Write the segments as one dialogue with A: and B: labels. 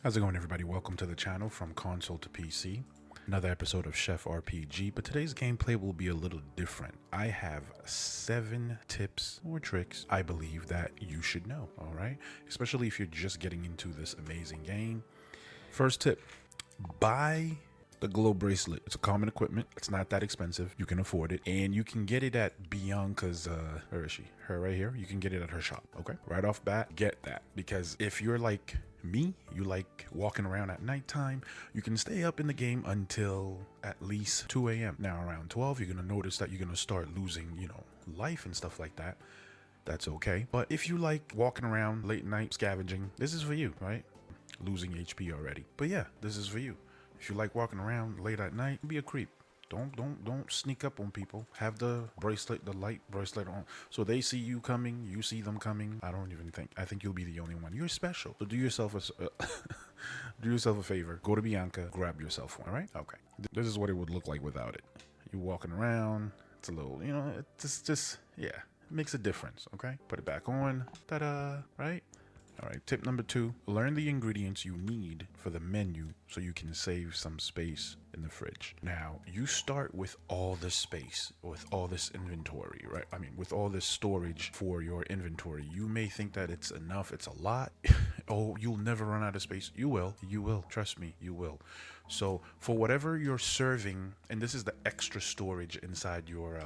A: How's it going, everybody? Welcome to the channel from console to PC. Another episode of Chef RPG, but today's gameplay will be a little different. I have 7 tips or tricks I believe that you should know, all right? Especially if you're just getting into this amazing game. First tip, buy the glow bracelet. It's a common equipment. It's not that expensive. You can afford it, and you can get it at Bianca's, where is she? Her right here. You can get it at her shop, okay? Right off bat, get that, because if you're like me, you like walking around at nighttime, you can stay up in the game until at least 2 a.m. Now around 12, you're gonna notice that you're gonna start losing, life and stuff like that. That's okay. But if you like walking around late night scavenging, this is for you, right? Losing HP already. But yeah, this is for you. If you like walking around late at night, be a creep. Don't sneak up on people. Have the bracelet, the light bracelet on, so they see you coming, you see them coming. I think you'll be the only one. You're special. So do yourself a do yourself a favor. Go to Bianca, grab yourself one. All right? Okay. This is what it would look like without it. You're walking around. It's a little, it's just yeah, it makes a difference. Okay. Put it back on. Ta-da! Right? All right, tip number 2, learn the ingredients you need for the menu so you can save some space in the fridge. Now, you start with all this space, with all this inventory, right? I mean, with all this storage for your inventory. You may think that it's enough, it's a lot. Oh, you'll never run out of space. You will, trust me, you will. So for whatever you're serving, and this is the extra storage inside your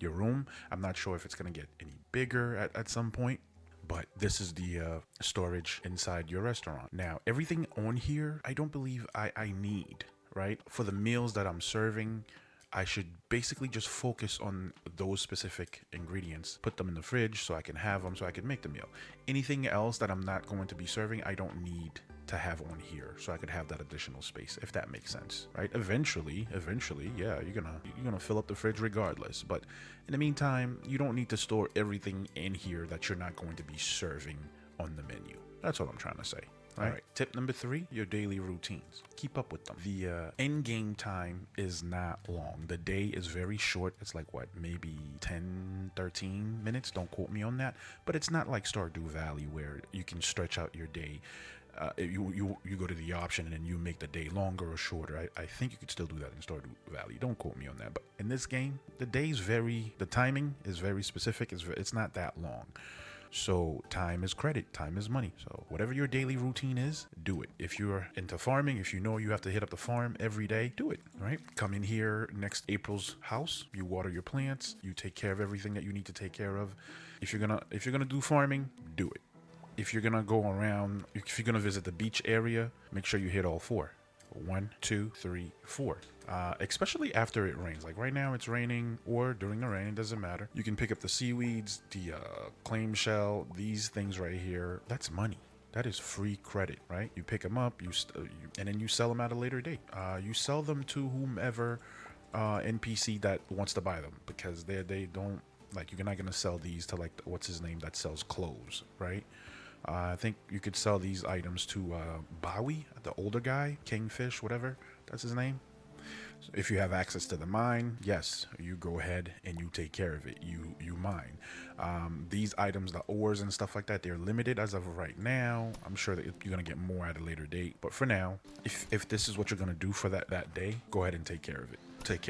A: room. I'm not sure if it's gonna get any bigger at some point, but this is the storage inside your restaurant. Now, everything on here, I don't believe I need, right? For the meals that I'm serving, I should basically just focus on those specific ingredients, put them in the fridge so I can have them, so I can make the meal. Anything else that I'm not going to be serving, I don't need to have on here, so I could have that additional space, if that makes sense, right? Eventually, yeah, you're gonna fill up the fridge regardless, but in the meantime, you don't need to store everything in here that you're not going to be serving on the menu. That's what I'm trying to say. All right. Tip number 3, your daily routines. Keep up with them. The end game time is not long. The day is very short. It's like what, maybe 10, 13 minutes. Don't quote me on that. But it's not like Stardew Valley where you can stretch out your day. You go to the option and then you make the day longer or shorter. I think you could still do that in Stardew Valley. Don't quote me on that. But in this game, the timing is very specific. It's not that long. So time is credit, time is money. So whatever your daily routine is, do it. If you're into farming, if you know you have to hit up the farm every day, do it, right? Come in here next April's house, you water your plants, you take care of everything that you need to take care of. If you're gonna do farming, do it. If you're gonna go around, if you're gonna visit the beach area, make sure you hit all 4. 1, 2, 3, 4. Especially after it rains. Like right now it's raining, or during the rain, it doesn't matter. You can pick up the seaweeds, the clam shell, these things right here. That's money. That is free credit, right? You pick them up, and then you sell them at a later date. You sell them to whomever NPC that wants to buy them, because they don't, like, you're not gonna sell these to, like, what's his name that sells clothes, right? I think you could sell these items to Bowie, the older guy, Kingfish, whatever, that's his name. So if you have access to the mine, yes, you go ahead and you take care of it. You mine. These items, the ores and stuff like that, they're limited as of right now. I'm sure that you're gonna get more at a later date. But for now, if this is what you're gonna do for that day, go ahead and take care of it.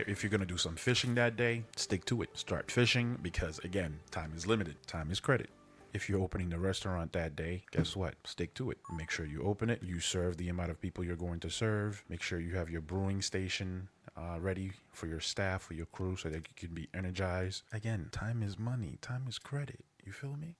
A: If you're gonna do some fishing that day, stick to it. Start fishing, because again, time is limited. Time is credit. If you're opening the restaurant that day, guess what? Stick to it. Make sure you open it. You serve the amount of people you're going to serve. Make sure you have your brewing station ready for your staff, for your crew, so that you can be energized. Again, time is money. Time is credit. You feel me?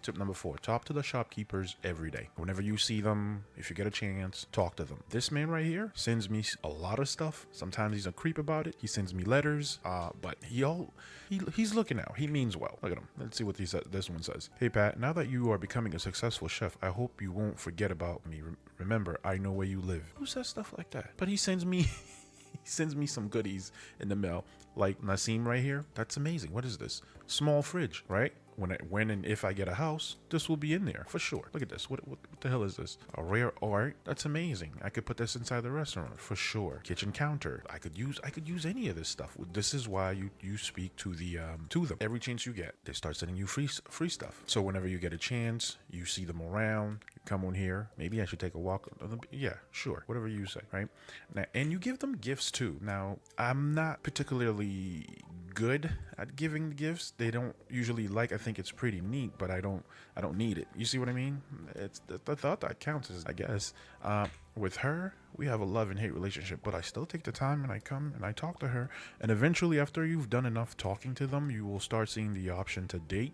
A: Tip number 4, talk to the shopkeepers every day. Whenever you see them, if you get a chance, talk to them. This man right here sends me a lot of stuff. Sometimes he's a creep about it. He sends me letters, but he's looking out. He means well. Look at him. Let's see what this one says. Hey Pat, now that you are becoming a successful chef, I hope you won't forget about me. Remember, I know where you live. Who says stuff like that? But he sends me he sends me some goodies in the mail, like Nassim right here. That's amazing. What is this? Small fridge, right? When and if I get a house, this will be in there for sure. Look at this. What the hell is this? A rare art? That's amazing. I could put this inside the restaurant for sure. Kitchen counter. I could use any of this stuff. This is why you speak to them. Every chance you get, they start sending you free stuff. So whenever you get a chance, you see them around, come on here. Maybe I should take a walk. Yeah, sure. Whatever you say, right? Now, and you give them gifts too. Now, I'm not particularly good at giving the gifts. They don't usually like. I think it's pretty neat, but I don't need it. You see what I mean? It's the thought that counts, is, I guess. With her, we have a love and hate relationship, but I still take the time and I come and I talk to her. And eventually, after you've done enough talking to them, you will start seeing the option to date.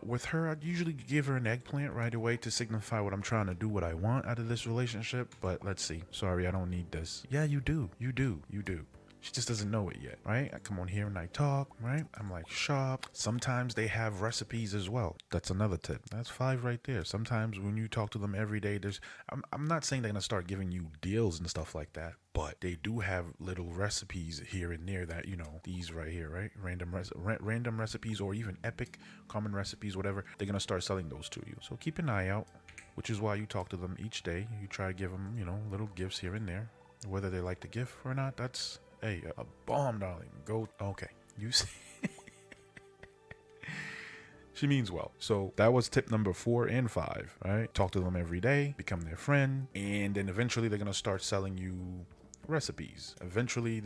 A: With her, I'd usually give her an eggplant right away to signify what I'm trying to do, what I want out of this relationship. But let's see. Sorry, I don't need this. Yeah, you do. You do. You do. She just doesn't know it yet, right? I come on here and I talk, right? I'm like, shop. Sometimes they have recipes as well. That's another tip. That's 5 right there. Sometimes when you talk to them every day, I'm not saying they're going to start giving you deals and stuff like that, but they do have little recipes here and there that, these right here, right? Random recipes, or even epic, common recipes, whatever. They're going to start selling those to you. So keep an eye out, which is why you talk to them each day. You try to give them, little gifts here and there. Whether they like the gift or not, that's... Hey, a bomb, darling. Go. Okay. You see. She means well. So that was tip number 4 and 5, right? Talk to them every day, become their friend, and then eventually they're going to start selling you recipes. Eventually,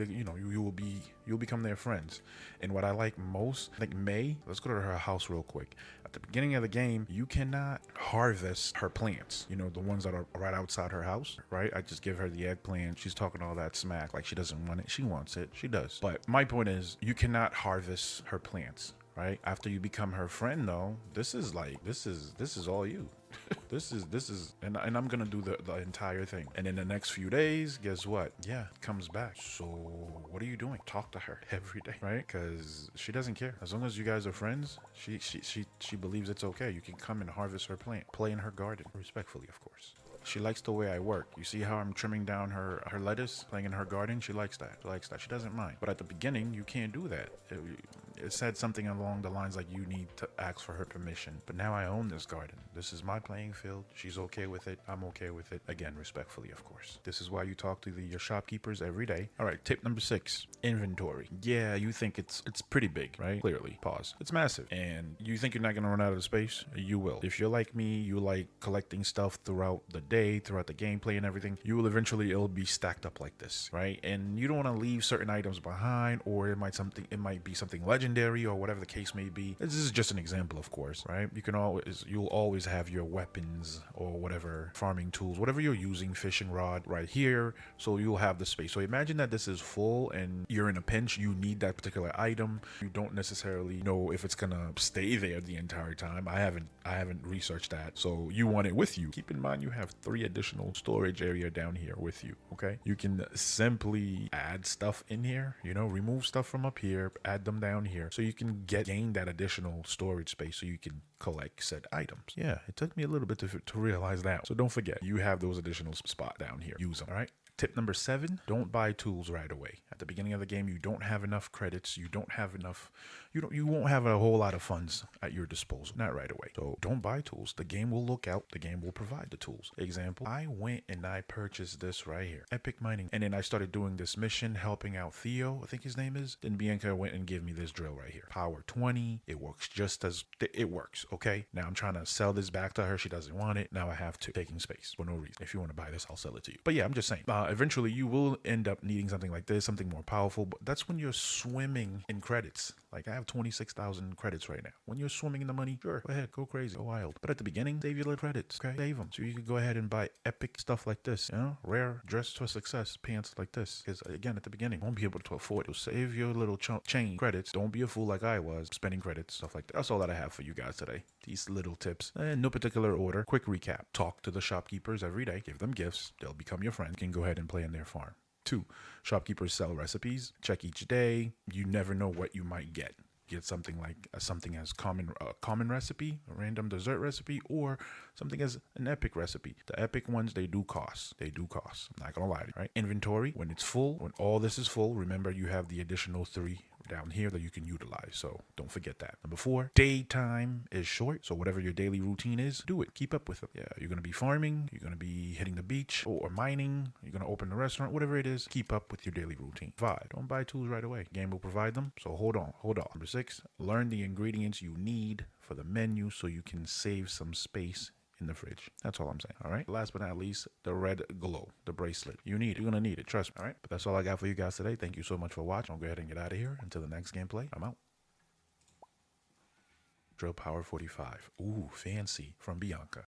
A: you'll become their friends. And what I like most, like May, let's go to her house real quick. At the beginning of the game, you cannot harvest her plants, the ones that are right outside her house, right? I just give her the eggplant. She's talking all that smack like she doesn't want it. She wants it. She does. But my point is, you cannot harvest her plants, right? After you become her friend, though, this is all you. This is and I'm gonna do the entire thing. And in the next few days, guess what? Yeah, it comes back. So what are you doing? Talk to her every day, right? Because she doesn't care. As long as you guys are friends, she believes it's okay. You can come and harvest her plant, play in her garden, respectfully, of course. She likes the way I work. You see how I'm trimming down her lettuce, playing in her garden? She likes that. She doesn't mind. But at the beginning, you can't do that. It said something along the lines like you need to ask for her permission. But now I own this garden. This is my playing field. She's okay with it. I'm okay with it. Again, respectfully, of course. This is why you talk to your shopkeepers every day. All right, tip number 6, inventory. Yeah, you think it's pretty big, right? Clearly, pause. It's massive. And you think you're not going to run out of space? You will. If you're like me, you like collecting stuff throughout the day, throughout the gameplay and everything, it'll be stacked up like this, right? And you don't want to leave certain items behind, or it might be something legendary or whatever the case may be. This is just an example, of course, right? You'll always have your weapons or whatever, farming tools, whatever you're using, fishing rod right here. So you'll have the space. So imagine that this is full and you're in a pinch. You need that particular item. You don't necessarily know if it's gonna stay there the entire time. I haven't researched that. So you want it with you. Keep in mind you have 3 additional storage area down here with you. Okay, you can simply add stuff in here. Remove stuff from up here, add them down here, so you can gain that additional storage space, so you can collect said items. Yeah, it took me a little bit to realize that. So don't forget, you have those additional spot down here. Use them. All right. Tip number 7, don't buy tools right away. At the beginning of the game, you don't have enough credits. You won't have a whole lot of funds at your disposal. Not right away. So don't buy tools. The game will look out. The game will provide the tools. Example, I went and I purchased this right here. Epic mining. And then I started doing this mission, helping out Theo, I think his name is. Then Bianca went and gave me this drill right here. Power 20. It works it works, okay? Now I'm trying to sell this back to her. She doesn't want it. Now I have to. Taking space for no reason. If you want to buy this, I'll sell it to you. But yeah, I'm just saying. Eventually you will end up needing something like this, something more powerful, but that's when you're swimming in credits. Like I have 26,000 credits right now. When you're swimming in the money, sure, go ahead, go crazy, go wild. But at the beginning, save your little credits, okay? Save them. So you can go ahead and buy epic stuff like this, rare dress to success pants like this. Because again, at the beginning, you won't be able to afford it. So save your little chain credits. Don't be a fool like I was, spending credits, stuff like that. That's all that I have for you guys today. These little tips. In no particular order. Quick recap. Talk to the shopkeepers every day. Give them gifts. They'll become your friend. You can go ahead and play in their farm. 2, shopkeepers sell recipes. Check each day. You never know what you might get. Get something like something as common recipe, a random dessert recipe, or something as an epic recipe. The epic ones, they do cost. I'm not gonna lie to you, right? Inventory, when it's full, when all this is full, remember you have the additional 3 down here that you can utilize. So don't forget that. Number 4, daytime is short. So whatever your daily routine is, do it. Keep up with it. Yeah, you're going to be farming. You're going to be hitting the beach or mining. You're going to open a restaurant, whatever it is. Keep up with your daily routine. 5, don't buy tools right away. Game will provide them. So hold on. Number 6, learn the ingredients you need for the menu so you can save some space in the fridge. That's all I'm saying. All right. Last but not least, the red glow, the bracelet. You're gonna need it. Trust me. All right. But that's all I got for you guys today. Thank you so much for watching. I'll go ahead and get out of here. Until the next gameplay, I'm out. Drill Power 45. Ooh, fancy, from Bianca.